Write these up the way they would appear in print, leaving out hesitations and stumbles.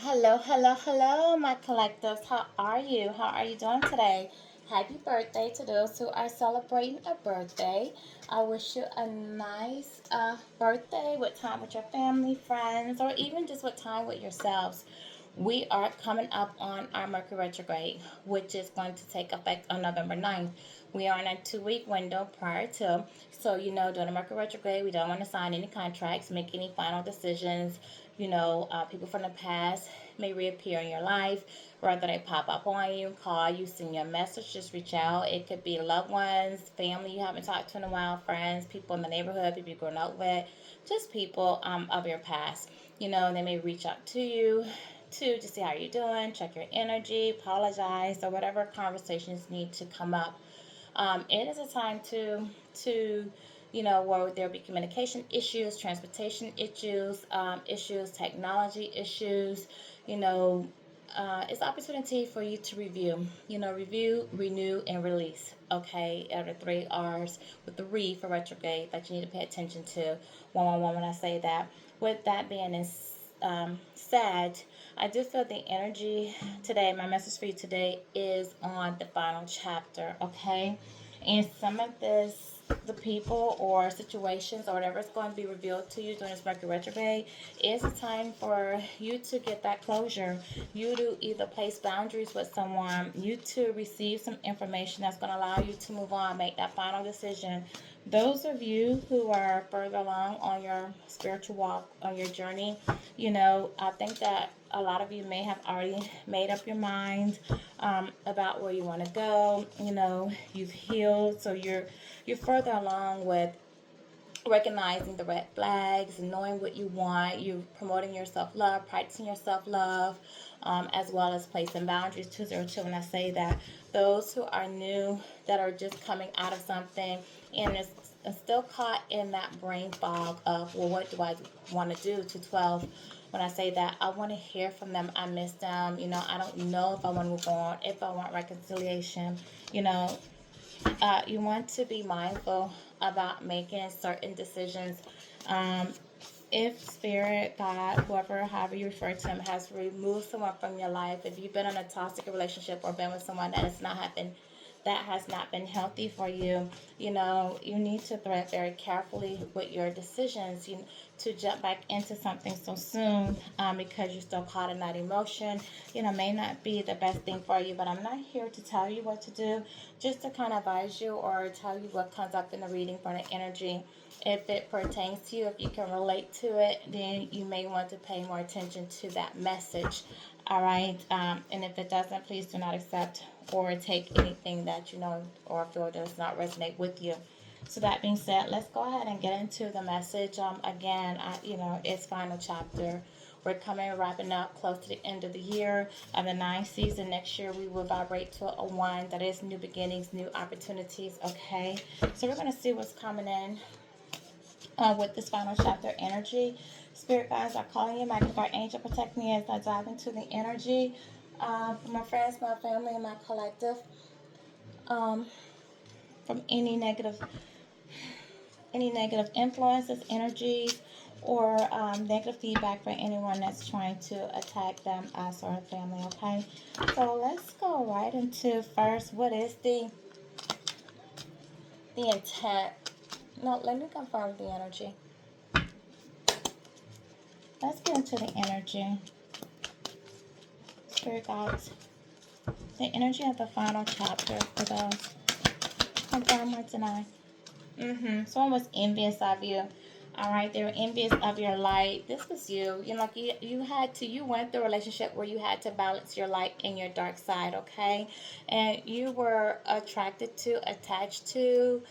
Hello, hello, hello, my collectives. How are you? How are you doing today? Happy birthday to those who are celebrating a birthday. I wish you a nice birthday with time with your family, friends, or even just with time with yourselves. We are coming up on our Mercury retrograde, which is going to take effect on November 9th. We are in a 2 week window prior to. So, during the Mercury retrograde, we don't want to sign any contracts, make any final decisions. People from the past may reappear in your life, whether they pop up on you, call you, send you a message, just reach out. It could be loved ones, family you haven't talked to in a while, friends, people in the neighborhood, people you've grown up with, just people of your past. They may reach out to you to see how you're doing, check your energy, apologize, or whatever conversations need to come up. It is a time to where there be communication issues, transportation issues, technology issues. You know, it's opportunity for you to review. Review, renew, and release. Okay, are the three R's with the re for retrograde that you need to pay attention to. One when I say that. With that being said, I do feel the energy today. My message for you today is on the final chapter. Okay, and some of this, the people or situations or whatever is going to be revealed to you during this Mercury retrograde, is a time for you to get that closure. You to either place boundaries with someone, you to receive some information that's going to allow you to move on, make that final decision. Those of you who are further along on your spiritual walk, on your journey, I think that a lot of you may have already made up your mind about where you want to go. You've healed, so you're further along with recognizing the red flags and knowing what you want. You're promoting your self love, practicing your self love, as well as placing boundaries. 202. When I say that, those who are new, that are just coming out of something and is still caught in that brain fog of, well, what do I want to do? 12. When I say that, I want to hear from them. I miss them. I don't know if I want to move on, if I want reconciliation. You know, you want to be mindful about making certain decisions. Um, if spirit, God, whoever, however you refer to him, has removed someone from your life, if you've been in a toxic relationship or been with someone that has not been healthy for you, you need to thread very carefully with your decisions. To jump back into something so soon, because you're still caught in that emotion, may not be the best thing for you. But I'm not here to tell you what to do, just to kind of advise you or tell you what comes up in the reading for the energy. If it pertains to you, if you can relate to it, then you may want to pay more attention to that message. All right. And if it doesn't, please do not accept or take anything that you know or feel does not resonate with you. So that being said, let's go ahead and get into the message. Again, it's final chapter. We're wrapping up close to the end of the year of the 9th season. Next year, we will vibrate to a one that is new beginnings, new opportunities. Okay, so we're going to see what's coming in with this final chapter energy. Spirit guides are calling you. My guard angel protect me as I dive into the energy. For my friends, my family, and my collective. Um, from any negative influences, energies, or negative feedback for anyone that's trying to attack them as our family. Okay, so let's go right into first. What is the intent? No, let me confirm the energy. Let's get into the energy. Spirit guides, the energy of the final chapter for those. Confirm or deny. Someone was envious of you. All right, they were envious of your light. This was you. Like you went through a relationship where you had to balance your light and your dark side. Okay, and you were attracted to, attached to,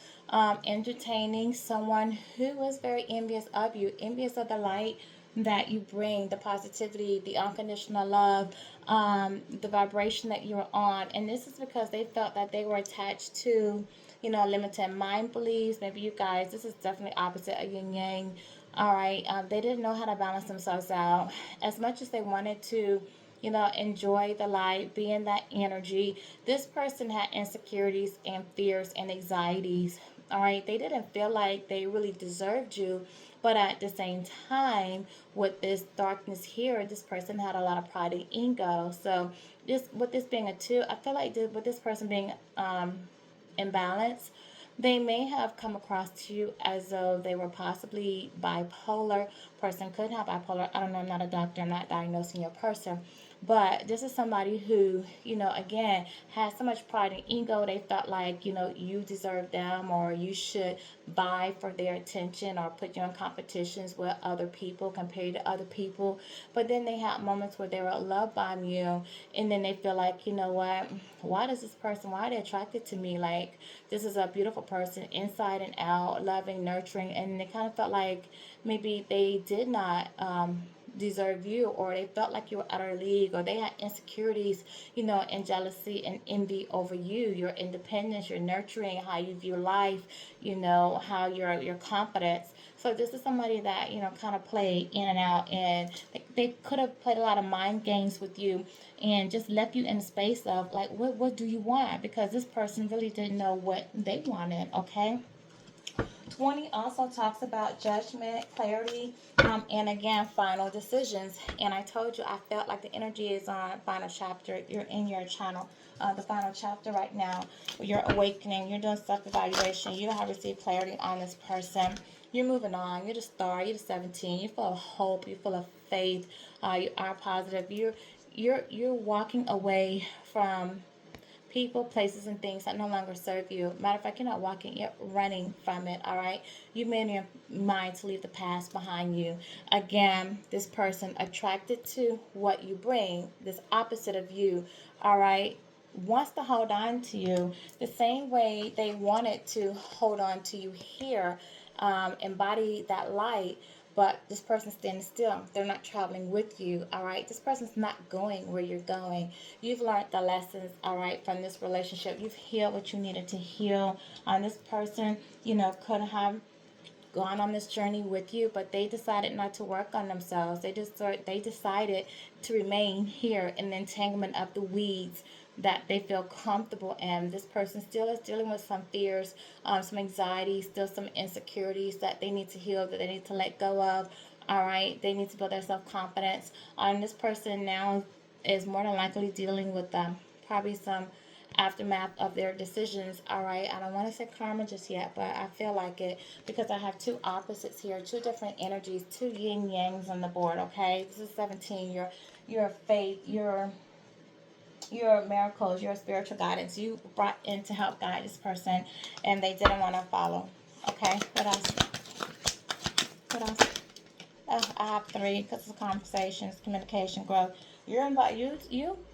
entertaining someone who was very envious of you, envious of the light that you bring, the positivity, the unconditional love, the vibration that you're on. And this is because they felt that they were attached to, limited mind beliefs. Maybe you guys, this is definitely opposite of yin yang. All right, they didn't know how to balance themselves out. As much as they wanted to, enjoy the light, be in that energy, this person had insecurities and fears and anxieties. All right, they didn't feel like they really deserved you, But at the same time, with this darkness here, this person had a lot of pride and ego. So this, with this being a two, I feel like with this person being imbalanced, they may have come across to you as though they were possibly bipolar. Person could have bipolar. I don't know. I'm not a doctor. I'm not diagnosing your person. But this is somebody who, again, has so much pride and ego. They felt like, you deserve them, or you should vie for their attention, or put you in competitions with other people, compared to other people. But then they had moments where they were loved by you, and then they feel like, what? Why does this person, why are they attracted to me? Like, this is a beautiful person inside and out, loving, nurturing, and they kind of felt like maybe they did not deserve you, or they felt like you were out of league, or they had insecurities, and jealousy and envy over you, your independence, your nurturing, how you view life, how your confidence. So this is somebody that, kind of played in and out, and they could have played a lot of mind games with you and just left you in a space of like, what do you want? Because this person really didn't know what they wanted, okay? 20 also talks about judgment, clarity, and again, final decisions. And I told you, I felt like the energy is on final chapter. You're in your channel, the final chapter right now. You're awakening. You're doing self-evaluation. You have received clarity on this person. You're moving on. You're the star. You're the 17. You're full of hope. You're full of faith. You are positive. You're walking away from people, places, and things that no longer serve you. Matter of fact, you're not walking, you're running from it, all right? You made your mind to leave the past behind you. Again, this person attracted to what you bring, this opposite of you, all right, wants to hold on to you the same way they wanted to hold on to you here, embody that light. But this person's standing still. They're not traveling with you, all right? This person's not going where you're going. You've learned the lessons, all right, from this relationship. You've healed what you needed to heal. On this person, could have gone on this journey with you, but they decided not to work on themselves. They decided to remain here in the entanglement of the weeds that they feel comfortable in. This person still is dealing with some fears, some anxiety, still some insecurities that they need to heal, that they need to let go of. All right, they need to build their self confidence. This person now is more than likely dealing with probably some aftermath of their decisions. All right, I don't want to say karma just yet, but I feel like it because I have two opposites here, two different energies, two yin yangs on the board. Okay, this is 17. Your faith, your miracles, your spiritual guidance. You brought in to help guide this person, and they didn't want to follow. Okay, what else? What else? I have three because it's conversations, communication, growth. You're about you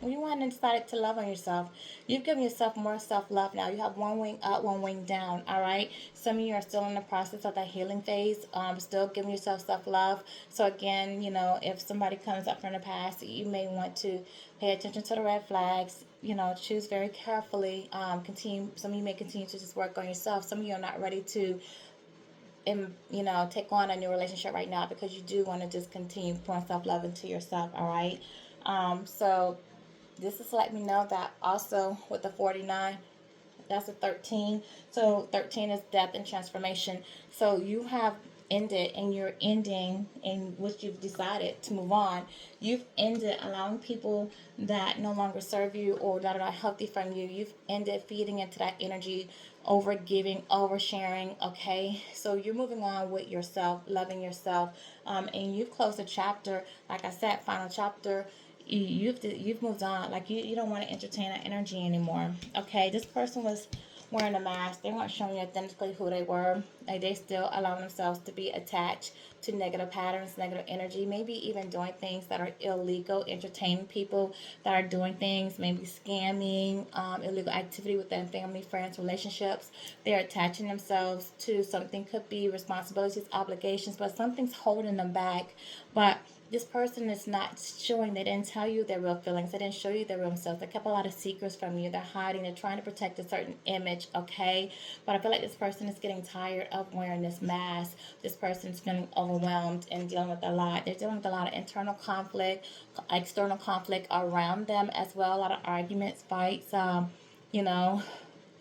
went and decided to love on yourself. You've given yourself more self love now. You have one wing up, one wing down. All right. Some of you are still in the process of that healing phase. Still giving yourself self love. So again, if somebody comes up from the past, you may want to pay attention to the red flags. Choose very carefully. Continue. Some of you may continue to just work on yourself. Some of you are not ready to take on a new relationship right now because you do want to just continue pouring self-love into yourself, all right? So this is letting me know that also with the 49, that's a 13. So 13 is death and transformation. So you have ended, and you're ending in which you've decided to move on. You've ended allowing people that no longer serve you or that are not healthy from you. You've ended feeding into that energy, over giving, over sharing. Okay, so you're moving on with yourself, loving yourself, and you've closed a chapter. Like I said, final chapter. You've moved on. Like you don't want to entertain that energy anymore. Okay, this person was wearing a mask. They weren't showing you authentically who they were. Like they still allow themselves to be attached to negative patterns, negative energy, maybe even doing things that are illegal, entertaining people that are doing things, maybe scamming, illegal activity within family, friends, relationships. They're attaching themselves to something, could be responsibilities, obligations, but something's holding them back. But this person is not showing, they didn't tell you their real feelings, they didn't show you their real selves, they kept a lot of secrets from you, they're hiding, they're trying to protect a certain image, okay? But I feel like this person is getting tired of wearing this mask. This person is feeling overwhelmed and dealing with a lot. They're dealing with a lot of internal conflict, external conflict around them as well, a lot of arguments, fights, you know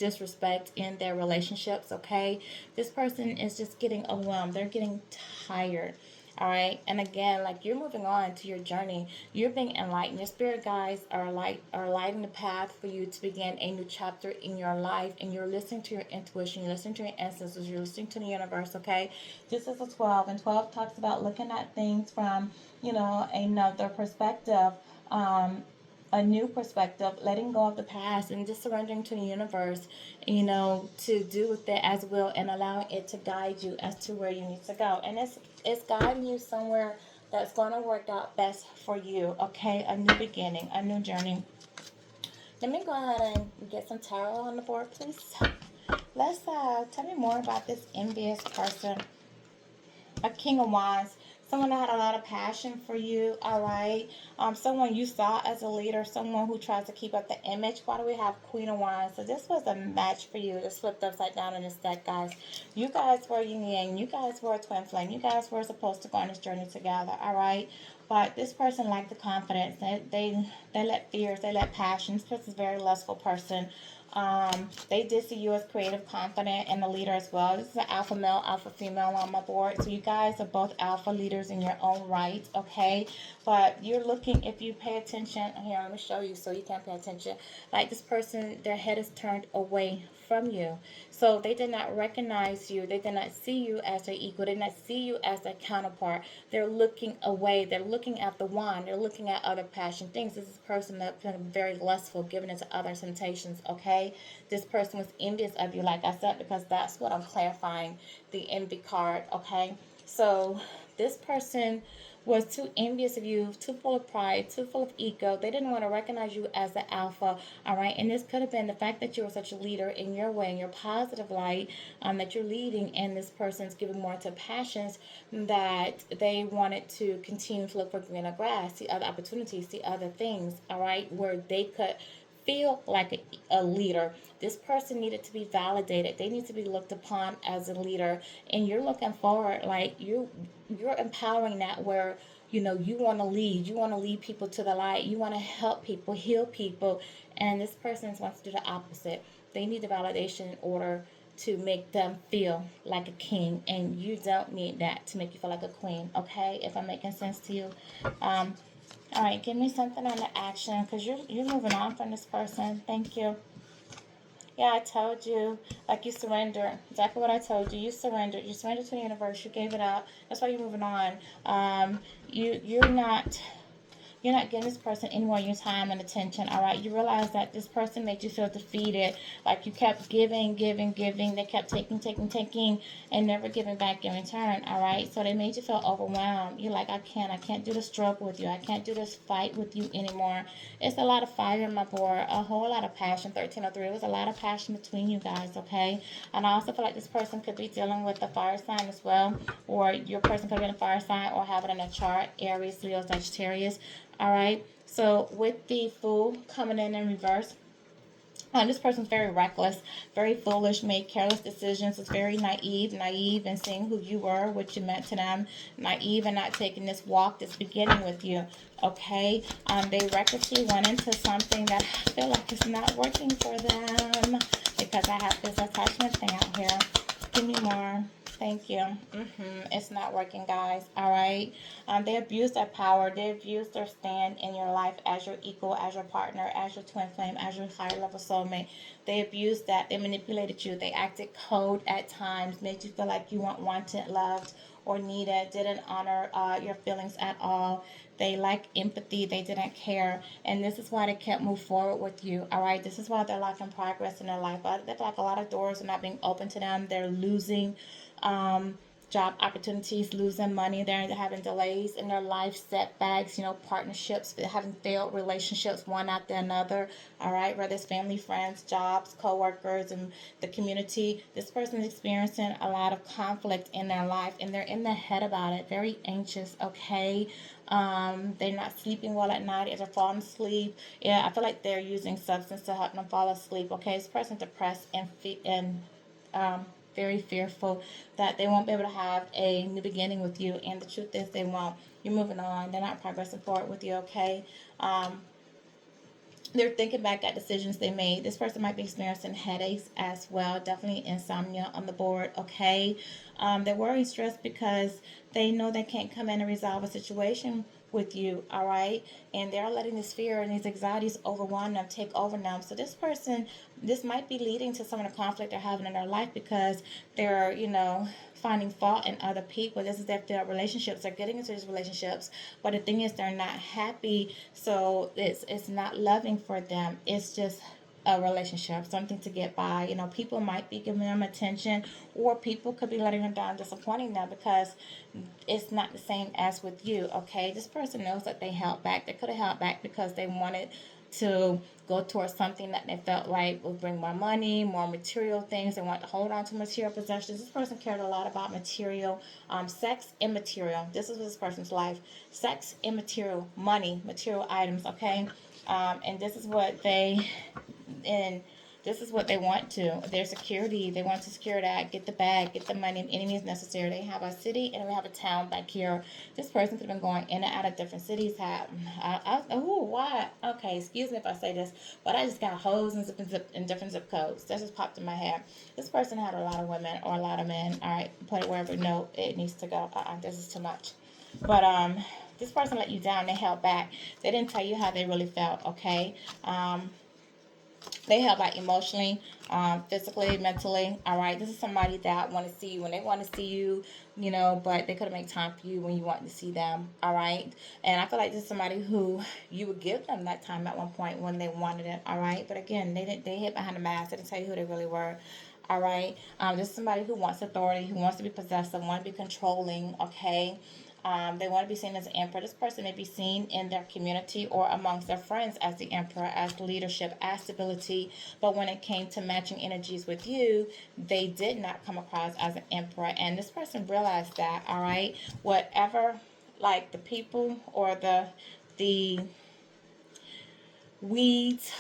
disrespect in their relationships, okay? This person is just getting overwhelmed. They're getting tired. All right, and again, like you're moving on to your journey, you're being enlightened. Your spirit guides are lighting the path for you to begin a new chapter in your life, and you're listening to your intuition, you're listening to your ancestors, you're listening to the universe. Okay, this is a 12, and 12 talks about looking at things from another perspective. A new perspective, letting go of the past and just surrendering to the universe, to do with it as will and allowing it to guide you as to where you need to go. And it's guiding you somewhere that's going to work out best for you, okay? A new beginning, a new journey. Let me go ahead and get some tarot on the board, please. Let's tell me more about this envious person. A King of Wands, someone that had a lot of passion for you, all right? Someone you saw as a leader, someone who tries to keep up the image. Why do we have Queen of Wands? So this was a match for you. It's flipped upside down in this deck, guys. You guys were yin yang. You guys were a twin flame. You guys were supposed to go on this journey together, all right? But this person lacked the confidence. They let fears, they let passions. This is a very lustful person. They did see you as creative, confident, and a leader as well. This is an alpha male, alpha female on my board. So you guys are both alpha leaders in your own right, okay? But you're looking, if you pay attention, here, let me show you so you can pay attention. Like this person, their head is turned away from you. So they did not recognize you. They did not see you as their equal. They did not see you as their counterpart. They're looking away. They're looking at the wand. They're looking at other passion things. This is a person that's very lustful, giving into other temptations, okay? This person was envious of you, like I said, because that's what I'm clarifying, the envy card, okay? So this person was too envious of you, too full of pride, too full of ego. They didn't want to recognize you as the alpha, all right? And this could have been the fact that you were such a leader in your way, in your positive light, that you're leading, and this person's giving more to passions that they wanted to continue to look for greener grass, see other opportunities, see other things, all right, where they could feel like a leader. This person needed to be validated. They need to be looked upon as a leader, and you're looking forward, like you're empowering that, where you want to lead. You want to lead people to the light. You want to help people, heal people, and this person wants to do the opposite. They need the validation in order to make them feel like a king, and you don't need that to make you feel like a queen, okay? If I'm making sense to you. All right, give me something on the action, because you're moving on from this person. Thank you. Yeah, I told you. Like, you surrendered. Exactly what I told you. You surrendered. You surrendered to the universe. You gave it up. That's why you're moving on. You're not giving this person any more of your time and attention, all right? You realize that this person made you feel defeated. Like, you kept giving, giving, giving. They kept taking, taking, taking, and never giving back in return, all right? So they made you feel overwhelmed. You're like, I can't do the struggle with you. I can't do this fight with you anymore. It's a lot of fire in my board, a whole lot of passion. 1303, it was a lot of passion between you guys, okay? And I also feel like this person could be dealing with a fire sign as well, or your person could be in a fire sign or have it in a chart, Aries, Leo, Sagittarius. All right. So with the Fool coming in reverse, this person's very reckless, very foolish, made careless decisions, is very naive in seeing who you were, what you meant to them, naive and not taking this walk, this beginning with you, okay? They recklessly went into something that I feel like is not working for them, because I have this attachment thing out here. Give me more. Thank you. It's not working, guys. All right. They abused their power. They abused their stand in your life as your equal, as your partner, as your twin flame, as your higher level soulmate. They abused that. They manipulated you. They acted cold at times, made you feel like you weren't wanted, loved, or needed. Didn't honor your feelings at all. They lack empathy. They didn't care. And this is why they can't move forward with you. All right. This is why they're lacking progress in their life. They feel like a lot of doors are not being open to them. They're losing job opportunities, losing money. They're having delays in their life, setbacks, partnerships, having failed relationships, one after another. All right, whether it's family, friends, jobs, co-workers, and the community. This person is experiencing a lot of conflict in their life, and they're in their head about it, very anxious, okay? They're not sleeping well at night as they're falling asleep. Yeah, I feel like they're using substance to help them fall asleep, okay? This person depressed and very fearful that they won't be able to have a new beginning with you, and the truth is they won't. You're moving on. They're not progressing forward with you, okay? They're thinking back at decisions they made. This person might be experiencing headaches as well. Definitely insomnia on the board. Okay. They're worried, stressed because they know they can't come in and resolve a situation with you. All right. And they're letting this fear and these anxieties overwhelm them, take over them. So this person, this might be leading to some of the conflict they're having in their life because they're, finding fault in other people. This is if their relationships are getting into these relationships, but the thing is they're not happy, so it's not loving for them. It's just a relationship, something to get by. People might be giving them attention, or people could be letting them down, disappointing them because it's not the same as with you. Okay, this person knows that they held back. They could have held back because they wanted to go towards something that they felt like would bring more money, more material things. They want to hold on to material possessions. This person cared a lot about material, sex, immaterial. This is this person's life: sex, immaterial, money, material items. Okay, and this is what they want to. Their security, they want to secure that, get the bag, get the money, if any means necessary. They have a city and we have a town back here. This person could have been going in and out of different cities. Why? Okay, excuse me if I say this, but I just got hoes and zip in different zip codes. That just popped in my head. This person had a lot of women or a lot of men. All right, put it wherever. No, it needs to go. This is too much. But this person let you down. They held back. They didn't tell you how they really felt. Okay. They help out emotionally, physically, mentally. All right. This is somebody that want to see you when they want to see you, but they couldn't make time for you when you want to see them. All right. And I feel like this is somebody who you would give them that time at one point when they wanted it. All right. But again, they hid behind the mask. They didn't tell you who they really were. All right. This is somebody who wants authority, who wants to be possessive, want to be controlling. Okay. They want to be seen as an emperor. This person may be seen in their community or amongst their friends as the emperor, as leadership, as stability. But when it came to matching energies with you, they did not come across as an emperor. And this person realized that, all right, whatever, like the people or the weeds,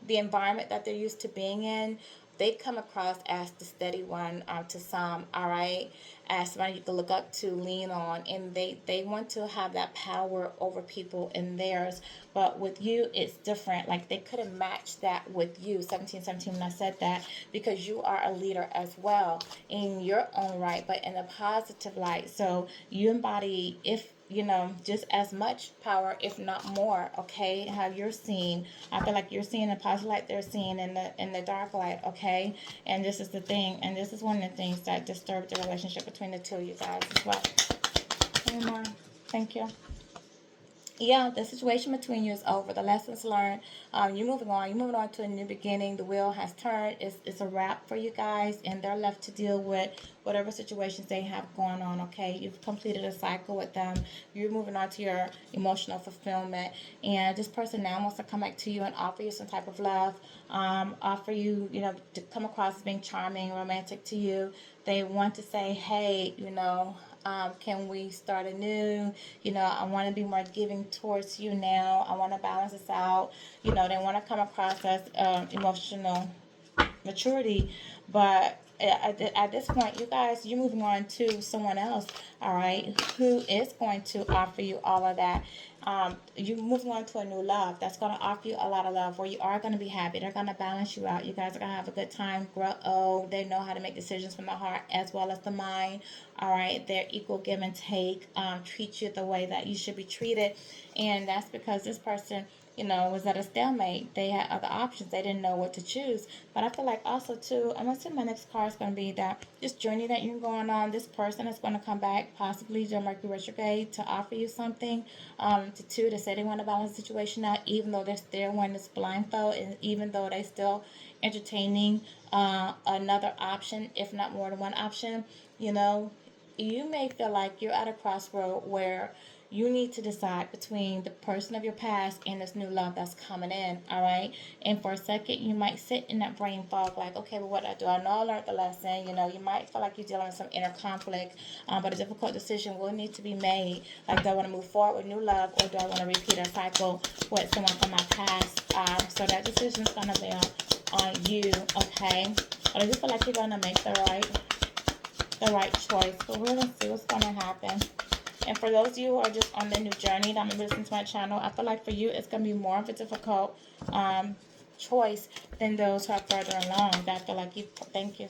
the environment that they're used to being in, they come across as the steady one to some, all right, as somebody you can look up to, lean on, and they want to have that power over people in theirs. But with you, it's different. Like they couldn't match that with you, 1717, when I said that, because you are a leader as well in your own right, but in a positive light. So you embody, if just as much power, if not more. Okay, how you're seen. I feel like you're seeing the positive light, they're seeing in the dark light. Okay, and this is the thing, and this is one of the things that disturbed the relationship between the two of you guys as well. Amen. Thank you. Yeah, the situation between you is over. The lessons learned. You're moving on. You're moving on to a new beginning. The wheel has turned. It's a wrap for you guys, and they're left to deal with whatever situations they have going on. Okay, you've completed a cycle with them. You're moving on to your emotional fulfillment, and this person now wants to come back to you and offer you some type of love. Offer you, to come across as being charming, romantic to you. They want to say, hey, can we start anew? I want to be more giving towards you now. I want to balance this out. They want to come across as emotional maturity, but at this point, you guys, you're moving on to someone else, all right, who is going to offer you all of that. You're moving on to a new love that's going to offer you a lot of love, where you are going to be happy. They're going to balance you out. You guys are going to have a good time, grow old. They know how to make decisions from the heart as well as the mind. All right, they're equal give and take, treat you the way that you should be treated. And that's because this person, was at a stalemate. They had other options. They didn't know what to choose. But I feel like also, too, I'm going to say my next card is going to be that this journey that you're going on, this person is going to come back, possibly during Mercury retrograde, to offer you something, to say they want to balance the situation out, even though they're still wearing this blindfold, and even though they still entertaining another option, if not more than one option. You may feel like you're at a crossroad where you need to decide between the person of your past and this new love that's coming in, all right? And for a second, you might sit in that brain fog like, okay, well, what do I do? I know I learned the lesson. You might feel like you're dealing with some inner conflict, but a difficult decision will need to be made. Like, do I want to move forward with new love, or do I want to repeat a cycle with someone from my past? So that decision is going to be on you, okay? But I just feel like you're going to make the right choice. But we're going to see what's going to happen. And for those of you who are just on the new journey that may listen to my channel, I feel like for you it's going to be more of a difficult choice than those who are further along. That I feel like you, thank you.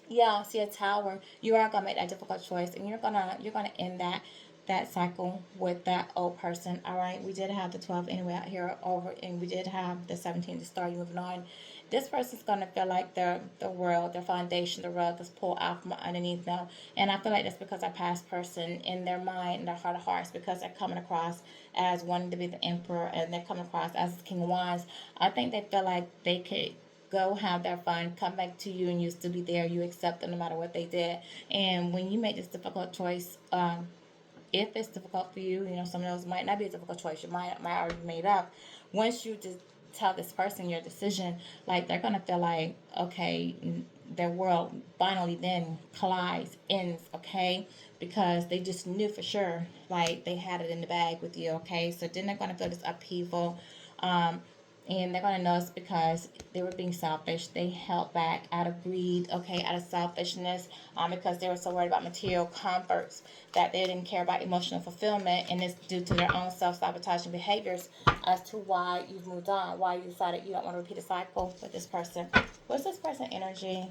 Yeah, see a tower. You are gonna make that difficult choice, and you're gonna end that cycle with that old person. All right, we did have the 12 anyway out here over, and we did have the 17 to start you moving on. This person's gonna feel like the world, their foundation, the rug is pulled out from underneath them, and I feel like that's because our past person in their mind, in their heart of hearts, because they're coming across as wanting to be the emperor, and they're coming across as King of Wands. I think they feel like they could go have their fun, come back to you, and you still be there. You accept them no matter what they did. And when you make this difficult choice, if it's difficult for you, you know, some of those might not be a difficult choice. You might already made up. Once you just tell this person your decision, like they're gonna feel like, okay, their world finally then collides, ends, okay, because they just knew for sure, like they had it in the bag with you, okay. So then they're gonna feel this upheaval. Um, and they're gonna know it's because they were being selfish. They held back out of greed, okay, out of selfishness, because they were so worried about material comforts that they didn't care about emotional fulfillment, and it's due to their own self-sabotaging behaviors as to why you've moved on, why you decided you don't want to repeat a cycle with this person. What's this person energy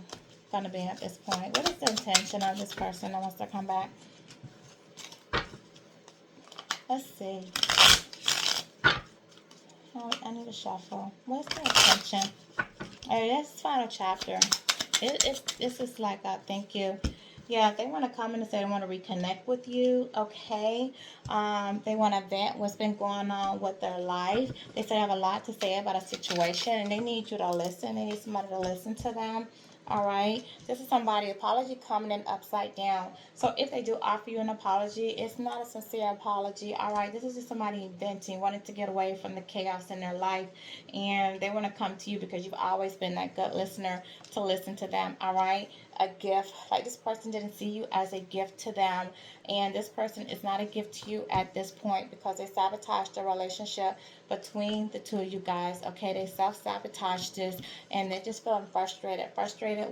gonna be at this point? What is the intention of this person that wants to come back? Let's see. I need a shuffle. What's the intention? All right, that's final chapter. This is like a thank you. Yeah, they want to come in and say they want to reconnect with you. Okay, they want to vent what's been going on with their life. They say they have a lot to say about a situation, and they need you to listen. They need somebody to listen to them. All right, this is somebody apology coming in upside down. So if they do offer you an apology, it's not a sincere apology. All right, this is just somebody venting, wanting to get away from the chaos in their life, and they want to come to you because you've always been that good listener to listen to them. All right, a gift, like this person didn't see you as a gift to them, and this person is not a gift to you at this point because they sabotaged the relationship between the two of you guys. Okay, they self-sabotage this, and they're just feeling frustrated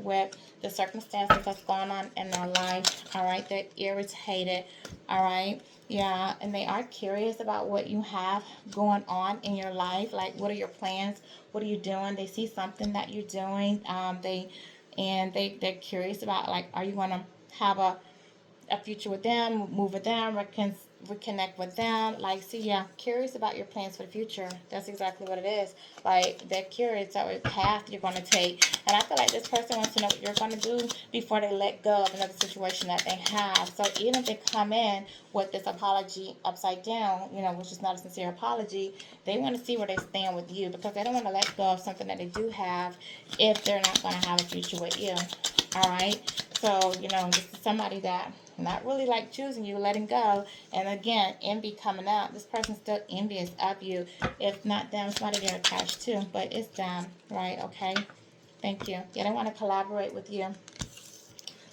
with the circumstances that's going on in their life. All right, they're irritated. All right, yeah, and they are curious about what you have going on in your life. Like, what are your plans? What are you doing? They see something that you're doing. They're curious about, like, are you going to have a future with them, move with them, reconnect with them. Like, see, yeah, curious about your plans for the future. That's exactly what it is. Like, they're curious about what path you're going to take. And I feel like this person wants to know what you're going to do before they let go of another situation that they have. So even if they come in with this apology upside down, you know, which is not a sincere apology, they want to see where they stand with you because they don't want to let go of something that they do have if they're not going to have a future with you. All right. So, you know, this is somebody that not really like choosing you, letting go. And again, envy coming out. This person's still envious of you. If not them, somebody they're attached to. But it's them, right? Okay. Thank you. Yeah, they want to collaborate with you.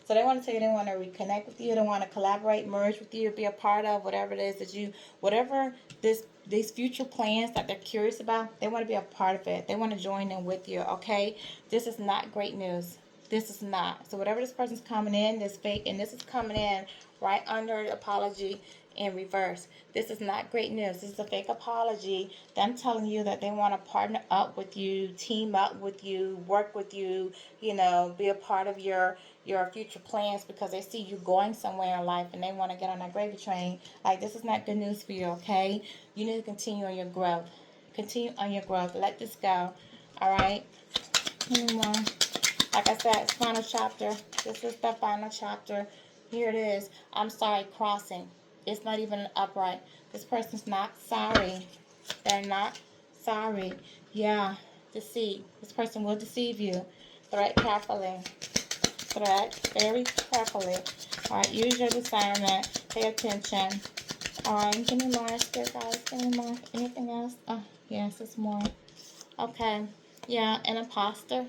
So they want to tell you they want to reconnect with you. They want to collaborate, merge with you, be a part of whatever it is that you, whatever these future plans that they're curious about, they want to be a part of it. They want to join in with you, okay? This is not great news. This is not. So whatever this person's coming in, this fake, and this is coming in right under apology in reverse. This is not great news. This is a fake apology. Them telling you that they want to partner up with you, team up with you, work with you, you know, be a part of your future plans because they see you going somewhere in life and they want to get on that gravy train. Like, this is not good news for you, okay? You need to continue on your growth. Continue on your growth. Let this go. All right? Like I said, it's final chapter. This is the final chapter. Here it is. I'm sorry, crossing. It's not even an upright. This person's not sorry. They're not sorry. Yeah, deceit. This person will deceive you. Thread carefully. Thread very carefully. All right, use your discernment. Pay attention. All right, give me more, spirit guys. Give me more. Anything else? Oh, yes, it's more. Okay. Yeah, an imposter.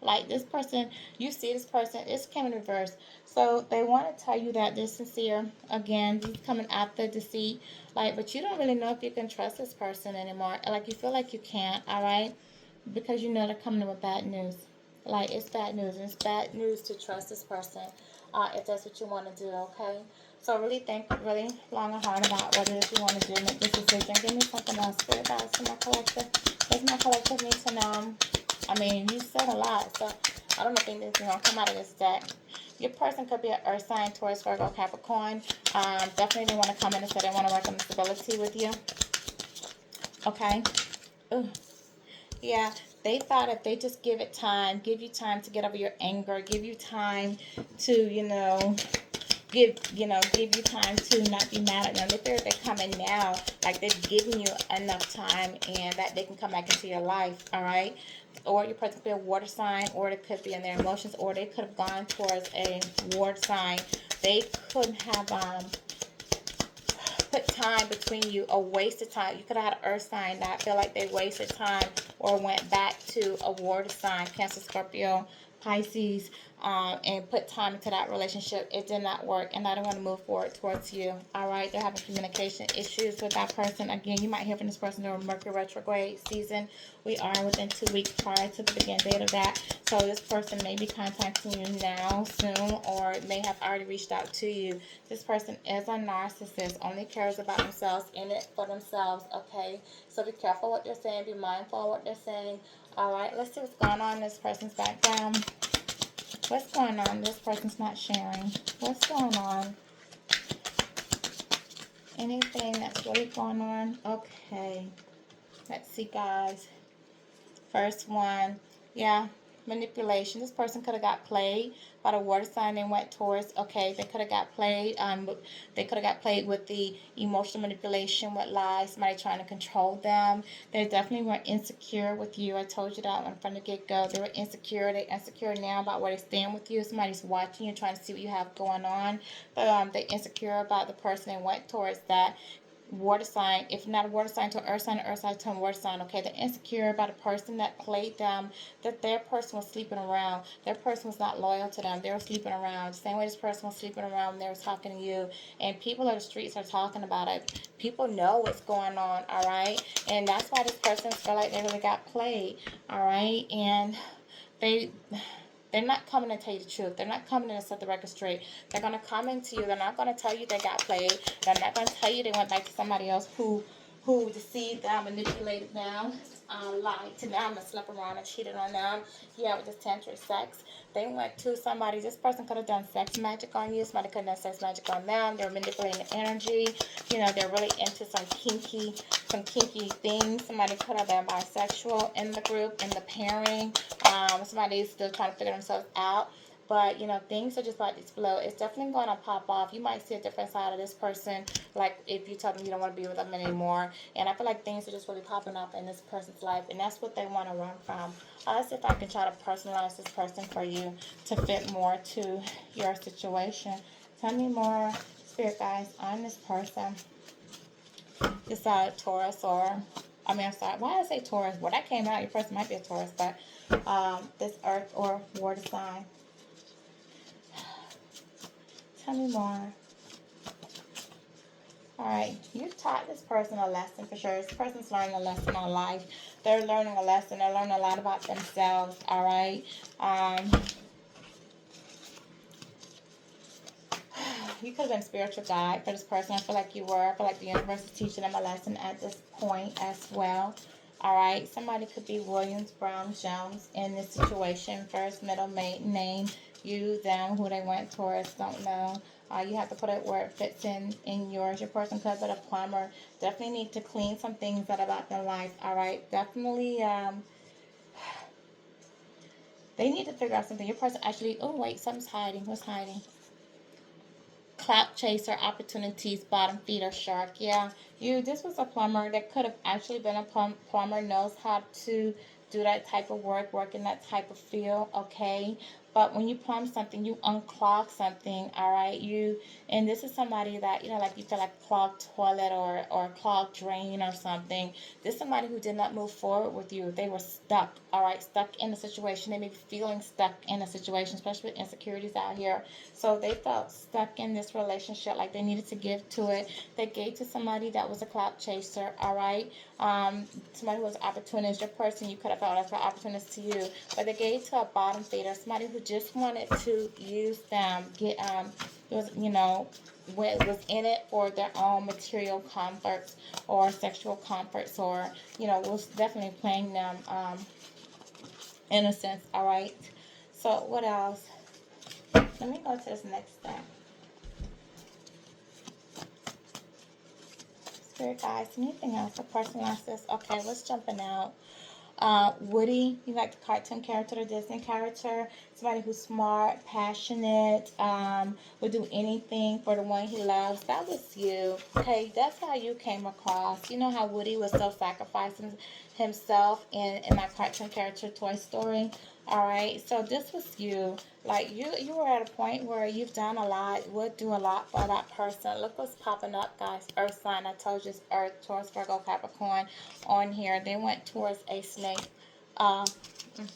Like, this person, you see this person, it's coming in reverse. So they want to tell you that they're sincere. Again, he's coming after deceit. Like, but you don't really know if you can trust this person anymore. Like, you feel like you can't, all right? Because you know they're coming in with bad news. Like, it's bad news. And it's bad news to trust this person if that's what you want to do, okay? So really think really long and hard about what it is you want to do. Make this decision. Give me something else, spirit guys, to my collective. Does my collective need to know? I mean, you said a lot, so I don't think this is going to come out of this deck. Your person could be an earth sign, Taurus, Virgo, Capricorn. Definitely they want to come in and say they want to work on stability with you. Okay. Ooh. Yeah, they thought if they just give it time, give you time to get over your anger, give you time to, give you time to not be mad at them. They feel they're coming now, like they're giving you enough time and that they can come back into your life, all right? Or your person could be a water sign, or it could be in their emotions, or they could have gone towards a water sign. They could have put time between you, a wasted time. You could have had an earth sign that feel like they wasted time or went back to a water sign, Cancer, Scorpio, Pisces, and put time into that relationship. It did not work, and I don't want to move forward towards you. All right, they're having communication issues with that person. Again, you might hear from this person during Mercury retrograde season. We are within 2 weeks prior to the beginning date of that. So this person may be contacting you now, soon, or may have already reached out to you. This person is a narcissist, only cares about themselves, in it for themselves, okay? So be careful what they're saying, be mindful of what they're saying. All right, let's see what's going on in this person's background. What's going on? This person's not sharing. What's going on? Anything that's really going on? Okay. Let's see, guys. First one. Yeah. Manipulation. This person could have got played by the water sign they went towards. Okay, they could have got played. They could have got played with the emotional manipulation, with lies, somebody trying to control them. They definitely were insecure with you. I told you that from the get-go. They were insecure. They're insecure now about where they stand with you. Somebody's watching you, trying to see what you have going on. But they're insecure about the person they went towards that water sign. If not a water sign to an earth sign to a water sign. Okay, they're insecure about a person that played them, that their person was sleeping around. Their person was not loyal to them. They were sleeping around. The same way this person was sleeping around when they were talking to you. And people on the streets are talking about it. People know what's going on, all right? And that's why this person feel like they really got played, all right? And they're not coming to tell you the truth. They're not coming in to set the record straight. They're going to come into you. They're not going to tell you they got played. They're not going to tell you they went back to somebody else who deceived them, manipulated them, lied to them, and slept around and cheated on them. Yeah, with this tantric sex. They went to somebody. This person could have done sex magic on you. Somebody could have done sex magic on them. They're manipulating the energy. They're really into some kinky things. Somebody could have been bisexual in the group, in the pairing. Somebody's still trying to figure themselves out. But, things are just about to explode. It's definitely going to pop off. You might see a different side of this person, like if you tell them you don't want to be with them anymore. And I feel like things are just really popping up in this person's life, and that's what they want to run from. Let's see if I can try to personalize this person for you to fit more to your situation. Tell me more, spirit guys, on this person. This Taurus, or I'm sorry, why did I say Taurus? Well, that came out. Your person might be a Taurus, but this earth or water sign. Tell me more. Alright, you taught this person a lesson for sure. This person's learning a lesson on life. They're learning a lesson. They're learning a lot about themselves. Alright. You could have been a spiritual guide for this person. I feel like you were. I feel like the universe is teaching them a lesson at this point as well. Alright, somebody could be Williams, Brown, Jones in this situation. First, middle, maiden name. You, them, who they went towards, don't know. You have to put it where it fits in yours. Your person could be a plumber. Definitely need to clean some things out about their life. Alright, definitely, they need to figure out something. Your person actually, oh wait, something's hiding. What's hiding? Clout chaser, opportunities, bottom feeder, shark. Yeah, this was a plumber that could have actually been a plumber, knows how to do that type of work in that type of field, okay? But when you plumb something, you unclog something, all right? And this is somebody that, like you feel like clogged toilet or clogged drain or something. This is somebody who did not move forward with you. They were stuck, all right? Stuck in the situation. They may be feeling stuck in a situation, especially with insecurities out here. So they felt stuck in this relationship, like they needed to give to it. They gave to somebody that was a clout chaser, all right? Somebody who was an opportunist. Your person, you could have felt like an opportunist to you. But they gave to a bottom feeder, somebody who just wanted to use them, get, it was, was in it for their own material comforts or sexual comforts, or was definitely playing them in a sense. All right. So what else? Let me go to this next thing. Spirit guys, anything else? A person wants this. Okay, let's jumping out. Woody, you like the cartoon character, the Disney character, somebody who's smart, passionate, would do anything for the one he loves. That was you. Okay, that's how you came across. You know how Woody was self-sacrificing himself in that cartoon character Toy Story. All right, so this was you. Like you were at a point where you've done a lot, would do a lot for that person. Look what's popping up, guys. Earth sign. I told you it's Earth, Taurus, Virgo, Capricorn on here. They went towards a snake. Uh,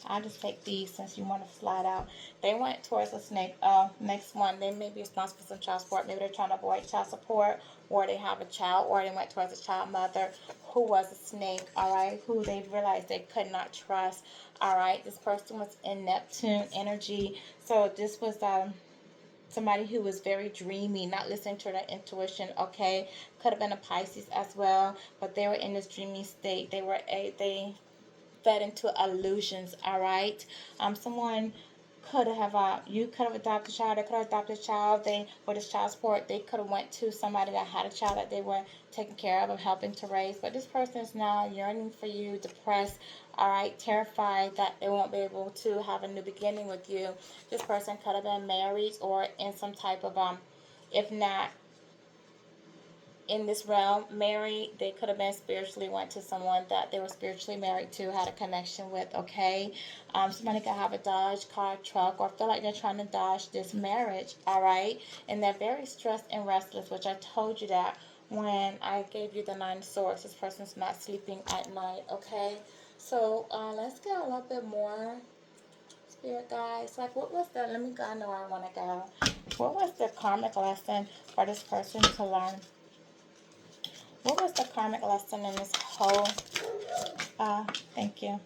I'll just take these since you want to slide out. They went towards a snake. Next one, they may be responsible for some child support. Maybe they're trying to avoid child support, or they have a child, or they went towards a child mother who was a snake, all right, who they realized they could not trust, all right. This person was in Neptune energy. So this was somebody who was very dreamy, not listening to their intuition, okay. Could have been a Pisces as well, but they were in this dreamy state. They fed into illusions, all right. Someone could have you could have adopted a child, they could have adopted a child, they for this child support they could have went to somebody that had a child that they were taking care of helping to raise, but this person is now yearning for you, depressed, all right, terrified that they won't be able to have a new beginning with you. This person could have been married or in some type of if not in this realm married, they could have been spiritually went to someone that they were spiritually married to, had a connection with, okay. Somebody could have a Dodge car, truck, or feel like they're trying to dodge this marriage, all right. And they're very stressed and restless, which I told you that when I gave you the 9 of Swords. This person's not sleeping at night, okay. So let's get a little bit more, spirit guys. Like, what was the, let me go, I know where I want to go. What was the karmic lesson for this person to learn? What was the karmic lesson in this whole, thank you.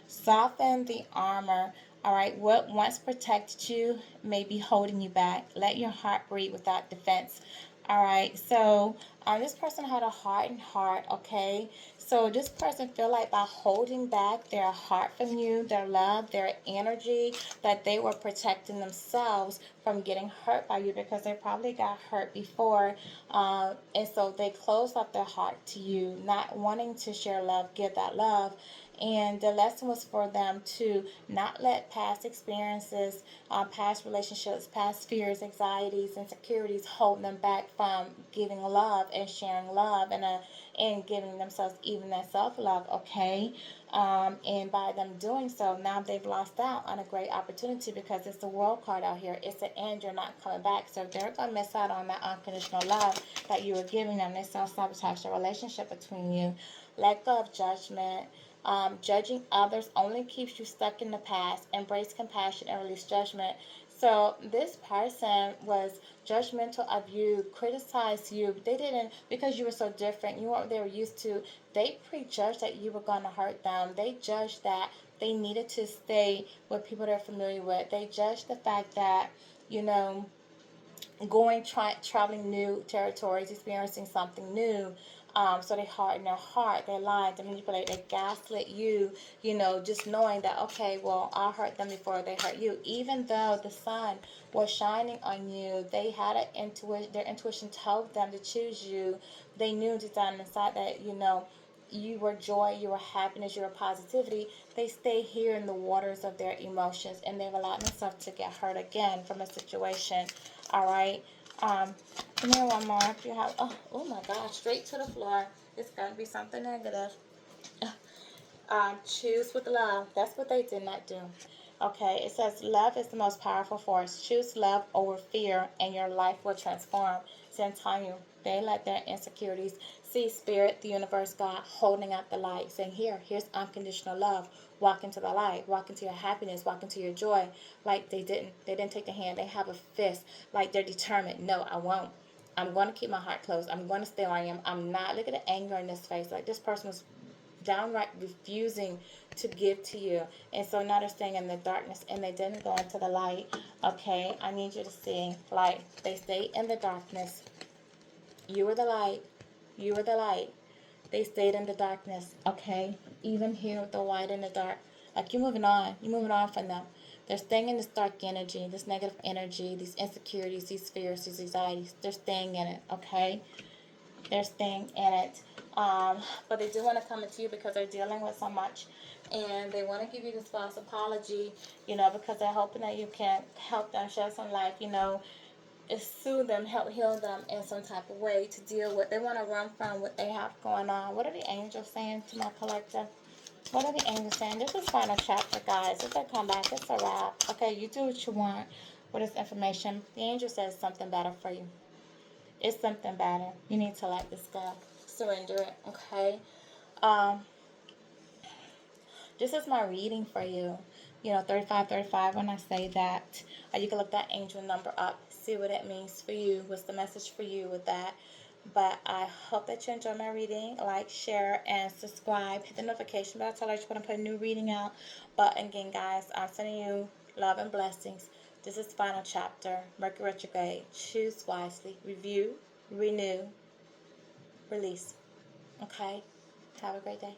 Soften the armor. All right, what once protected you may be holding you back. Let your heart breathe without defense. All right, so this person had a hardened heart, okay? So this person feel like by holding back their heart from you, their love, their energy, that they were protecting themselves from getting hurt by you, because they probably got hurt before. And so they closed up their heart to you, not wanting to share love, give that love. And the lesson was for them to not let past experiences, past relationships, past fears, anxieties, insecurities hold them back from giving love and sharing love, and giving themselves even that self-love, okay. And by them doing so, now they've lost out on a great opportunity, because it's the World card out here. It's the end. You're not coming back. So they're going to miss out on that unconditional love that you were giving them. They self-sabotage the relationship between you. Let go of judgment. Judging others only keeps you stuck in the past. Embrace compassion and release judgment. So this person was judgmental of you, criticized you. They didn't, because you were so different. You weren't what they were used to. They prejudged that you were going to hurt them. They judged that they needed to stay with people they're familiar with. They judged the fact that, you know, traveling new territories, experiencing something new. So they harden their heart, they lie, they manipulate, they gaslit you, just knowing that, okay, well, I'll hurt them before they hurt you. Even though the sun was shining on you, they had their intuition told them to choose you. They knew deep down inside that, you were joy, you were happiness, you were positivity. They stay here in the waters of their emotions, and they've allowed themselves to get hurt again from a situation. All right. Give me one more. If you have, oh my gosh, straight to the floor. It's going to be something negative. Choose with love. That's what they did not do. Okay, it says love is the most powerful force. Choose love over fear, and your life will transform. So I'm telling you, they let their insecurities see spirit, the universe, God holding out the light, saying, here's unconditional love. Walk into the light. Walk into your happiness. Walk into your joy. Like they didn't. They didn't take the hand. They have a fist. Like they're determined. No, I won't. I'm going to keep my heart closed. I'm going to stay where I am. I'm not. Look at the anger in this face. Like this person was downright refusing to give to you. And so now they're staying in the darkness and they didn't go into the light. Okay, I need you to see, like, they stayed in the darkness. You were the light. You were the light. They stayed in the darkness. Okay, even here with the light in the dark. Like, you're moving on. You're moving on from them. They're staying in this dark energy, this negative energy, these insecurities, these fears, these anxieties. They're staying in it. Okay, they're staying in it. But they do want to come into you because they're dealing with so much. And they want to give you this false apology, because they're hoping that you can help them shed some light, soothe them, help heal them in some type of way to deal with. They want to run from what they have going on. What are the angels saying to my collective? What are the angels saying? This is final chapter, guys. If they come back, it's a wrap. Okay, you do what you want with this information. The angel says something better for you. It's something better. You need to let this go. Surrender it, okay? Um, this is my reading for you. 3535 when I say that. You can look that angel number up. See what it means for you. What's the message for you with that? But I hope that you enjoy my reading. Like, share, and subscribe. Hit the notification bell to let you when I put a new reading out. But again, guys, I'm sending you love and blessings. This is final chapter. Mercury retrograde. Choose wisely. Review, renew, release. Okay? Have a great day.